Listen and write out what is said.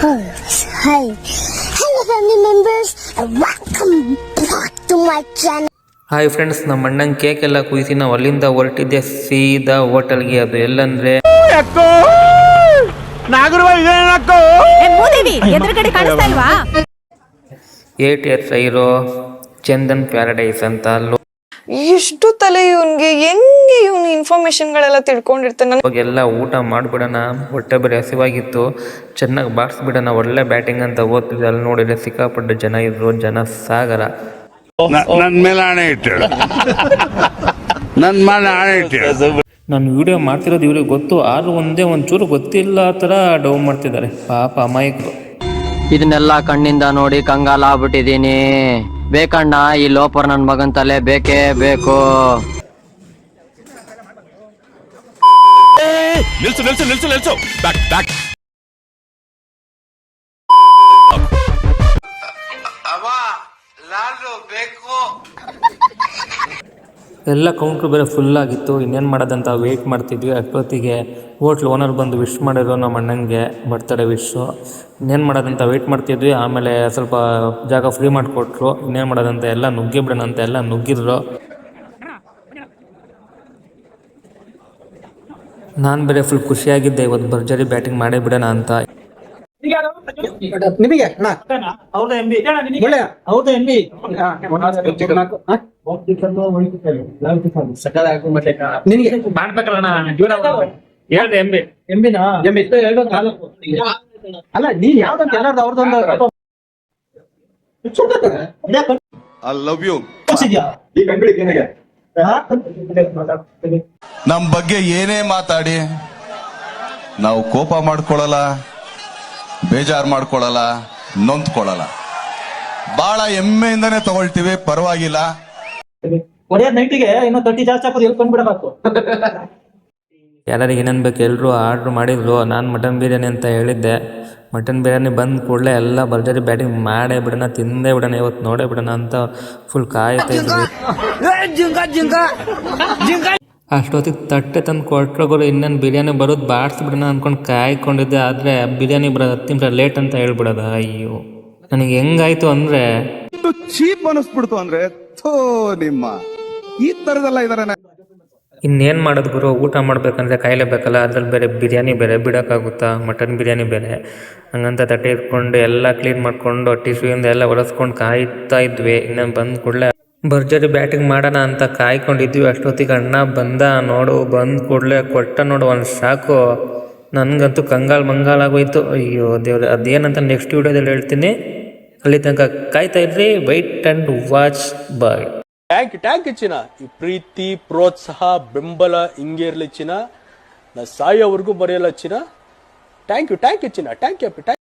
Hi. Hello family members. Welcome back to my channel. Hi friends, ನಮ್ಮ ಅಣ್ಣಂಗೆ cake ಎಲ್ಲ ಕುಯ್ಸಿ ನಾವು ಅಲ್ಲಿಂದ ಹೊರಟಿದ್ದೆ ಸೀದಾ ಹೋಟೆಲ್ಗೆ. ಅದು ಎಲ್ಲಂದ್ರೆ ಏಟಿಎಸ್ ಇರೋ ಚಂದನ್ ಪ್ಯಾರಡೈಸ್ ಅಂತ. ಅಲ್ಲೂ ಎಷ್ಟು ತಲೆ ಇವನ್ಗೆ, ಹೆಂಗೆ ಇವನು ಇನ್ಫಾರ್ಮೇಶನ್ಗಳೆಲ್ಲ ತಿಳ್ಕೊಂಡಿರ್ತಾನೆ. ಅವಾಗೆಲ್ಲ ಊಟ ಮಾಡಿಬಿಡೋಣ, ಹೊಟ್ಟೆ ಬೇರೆ ಹಸಿವಾಗಿತ್ತು, ಚೆನ್ನಾಗಿ ಬಾರಿಸ್ಬಿಡೋಣ, ಒಳ್ಳೆ ಬ್ಯಾಟಿಂಗ್ ಅಂತ ಓದ್ತಿದ್ದೆ. ಅಲ್ಲಿ ನೋಡಿದ್ರೆ ಸಿಕ್ಕಾಪಟ್ಟೆ ಜನ ಇದ್ರು, ಜನ ಸಾಗರ. ನನ್ನ ಮೇಲೆ ಆಣೆ ಇಟ್ಟಳು, ನನ್ನ ಮೇಲೆ ಆಣೆ ಇಟ್ಟಳು. ನಾನು ವಿಡಿಯೋ ಮಾಡ್ತಿರೋದು ಇವ್ರಿಗೆ ಗೊತ್ತು, ಆದ್ರೂ ಒಂಚೂರು ಗೊತ್ತಿಲ್ಲ ಆ ಥರ ಡೌ ಮಾಡ್ತಿದ್ದಾರೆ ಪಾಪ ಅಮಾಯಕರು. ಇದನ್ನೆಲ್ಲ ಕಣ್ಣಿಂದ ನೋಡಿ ಕಂಗಾಲ ಆಗ್ಬಿಟ್ಟಿದೀನಿ. ಬೇಕಣ್ಣ, ಈ ಲೋಪರ್ ನನ್ ಮಗನ್ ತಲೆ ಬೇಕೇ ಬೇಕು. ನಿಲ್ಸು ನಿಲ್ಸು ನಿಲ್ಸು ನಿಲ್ಸು, ಬ್ಯಾಕ್ ಬ್ಯಾಕ್. ಎಲ್ಲ ಕೌಂಟ್ರು ಬೇರೆ ಫುಲ್ಲಾಗಿತ್ತು. ಇನ್ನೇನು ಮಾಡೋದಂತ ವೆಯ್ಟ್ ಮಾಡ್ತಿದ್ವಿ. ಅಷ್ಟೊತ್ತಿಗೆ ಹೋಟ್ಲ್ ಓನರ್ ಬಂದು ವಿಶ್ ಮಾಡಿದ್ರು ನಮ್ಮ ಅಣ್ಣಂಗೆ, ಬರ್ತಾರೆ ವಿಶ್ಶು. ಇನ್ನೇನು ಮಾಡೋದಂತ ವೆಯ್ಟ್ ಮಾಡ್ತಿದ್ವಿ. ಆಮೇಲೆ ಸ್ವಲ್ಪ ಜಾಗ ಫ್ರೀ ಮಾಡಿಕೊಟ್ರು. ಇನ್ನೇನು ಮಾಡೋದಂತ ಎಲ್ಲ ನುಗ್ಗಿ ಬಿಡೋಣ ಅಂತ ಎಲ್ಲ ನುಗ್ಗಿದ್ರು. ನಾನು ಬೇರೆ ಫುಲ್ ಖುಷಿಯಾಗಿದ್ದೆ, ಇವತ್ತು ಭರ್ಜರಿ ಬ್ಯಾಟಿಂಗ್ ಮಾಡೇ ಬಿಡೋಣ ಅಂತ. ನಿಮಗೆ ಅಲ್ಲ, ನೀನ್ ಯಾವ್ದಂತ ಎಲ್ಲಾರ್ದು ಅವ್ರದೊಂದು ಐ ಲವ್ ಯು. ನಮ್ ಬಗ್ಗೆ ಏನೇ ಮಾತಾಡಿ ನಾವು ಕೋಪ ಮಾಡ್ಕೊಳಲ್ಲ, ಬೇಜಾರ್ ಮಾಡ್ಕೊಳಲ್ಲ, ನೊಂದ್ಕೊಳಲ್ಲ. ಬಹಳ ಹೆಮ್ಮೆಯಿಂದಾನೆ ತಗೊಳ್ತೀವಿ, ಪರವಾಗಿಲ್ಲ. ಒಡೆಯ ನೈಟಿಗೆ ಇನ್ನೂ 30 ಜಾಸ್ತಿ ಹಾಕೋದು ಹೇಳ್ಕೊಂಡ್ಬಿಡಬೇಕು. ಯಾರಿಗೆ ಏನೇನು ಬೇಕು ಎಲ್ಲರೂ ಆರ್ಡ್ರ್ ಮಾಡಿದ್ರು. ನಾನು ಮಟನ್ ಬಿರಿಯಾನಿ ಅಂತ ಹೇಳಿದ್ದೆ. ಮಟನ್ ಬಿರಿಯಾನಿ ಬಂದ ಕೂಡಲೇ ಎಲ್ಲ ಭರ್ಜರಿ ಬ್ಯಾಟಿಂಗ್ ಮಾಡೇ ಬಿಡೋಣ, ತಿಂದೇ ಬಿಡೋಣ, ಇವತ್ತು ನೋಡೇ ಬಿಡೋಣ ಅಂತ ಫುಲ್ ಕಾಯ್ತಾ ಇದ್ವಿ. ಅಷ್ಟೊತ್ತಿಗೆ ತಟ್ಟೆ ತಂದು ಕೊಟ್ರೋಗೋರು ಇನ್ನೇನು ಬಿರಿಯಾನಿ ಬರೋದು ಬಾಡಿಸ್ಬಿಡೋಣ ಅಂದ್ಕೊಂಡು ಕಾಯ್ಕೊಂಡಿದ್ದೆ. ಆದರೆ ಬಿರಿಯಾನಿ ಬರೋದು 10 ನಿಮಿಷ ಲೇಟ್ ಅಂತ ಹೇಳ್ಬಿಡೋದ. ಅಯ್ಯೋ, ನನಗೆ ಹೆಂಗಾಯ್ತು ಅಂದರೆ ಚೀಪ್ ಅನಿಸ್ಬಿಡ್ತು. ಅಂದ್ರೆ ನಿಮ್ಮ ಈ ತರದೆಲ್ಲ ಇದಾರೆ. ಇನ್ನೇನು ಮಾಡೋದು ಗುರು, ಊಟ ಮಾಡ್ಬೇಕಂದ್ರೆ ಕಾಯಿಲೇಬೇಕಲ್ಲ, ಅದ್ರಲ್ಲಿ ಬೇರೆ ಬಿರಿಯಾನಿ ಬೇರೆ ಬಿಡೋಕ್ಕಾಗುತ್ತಾ, ಮಟನ್ ಬಿರಿಯಾನಿ ಬೇರೆ. ಹಂಗಂತ ತಟ್ಟೆ ಇಟ್ಕೊಂಡು ಎಲ್ಲ ಕ್ಲೀನ್ ಮಾಡಿಕೊಂಡು ಟಿಶ್ಯೂಯಿಂದ ಎಲ್ಲ ಒರೆಸ್ಕೊಂಡು ಕಾಯ್ತಾ ಇದ್ವಿ. ಇನ್ನೇನು ಬಂದ ಕೂಡಲೇ ಭರ್ಜರಿ ಬ್ಯಾಟಿಂಗ್ ಮಾಡೋಣ ಅಂತ ಕಾಯ್ಕೊಂಡಿದ್ವಿ. ಅಷ್ಟೊತ್ತಿಗೆ ಅಣ್ಣ ಬಂದ. ಬಂದ ಕೂಡಲೇ ಕೊಟ್ಟ ನೋಡು ಒಂದು ಶಾಕು. ನನಗಂತೂ ಕಂಗಾಲ್ ಮಂಗಾಲಾಗೋಯ್ತು. ಅಯ್ಯೋ ದೇವ್ರೆ, ಅದೇನಂತ ನೆಕ್ಸ್ಟ್ ವಿಡಿಯೋದಲ್ಲಿ ಹೇಳ್ತೀನಿ. ಅಲ್ಲಿ ತನಕ ಕಾಯ್ತಾ ಇದ್ರಿ. Wait and watch. Bye. Thank ಚಿನ್ನ, ಈ ಪ್ರೀತಿ ಪ್ರೋತ್ಸಾಹ ಬೆಂಬಲ ಹಿಂಗೆ ಇರ್ಲಿ ಚಿನ್ನ, ನಾ ಸಾಯೋವರೆಗೂ ಬರೆಯಲ್ಲ ಚಿನ್ನ. ಥ್ಯಾಂಕ್ ಯು ಚಿನ್ನ, ಥ್ಯಾಂಕ್ ಯು.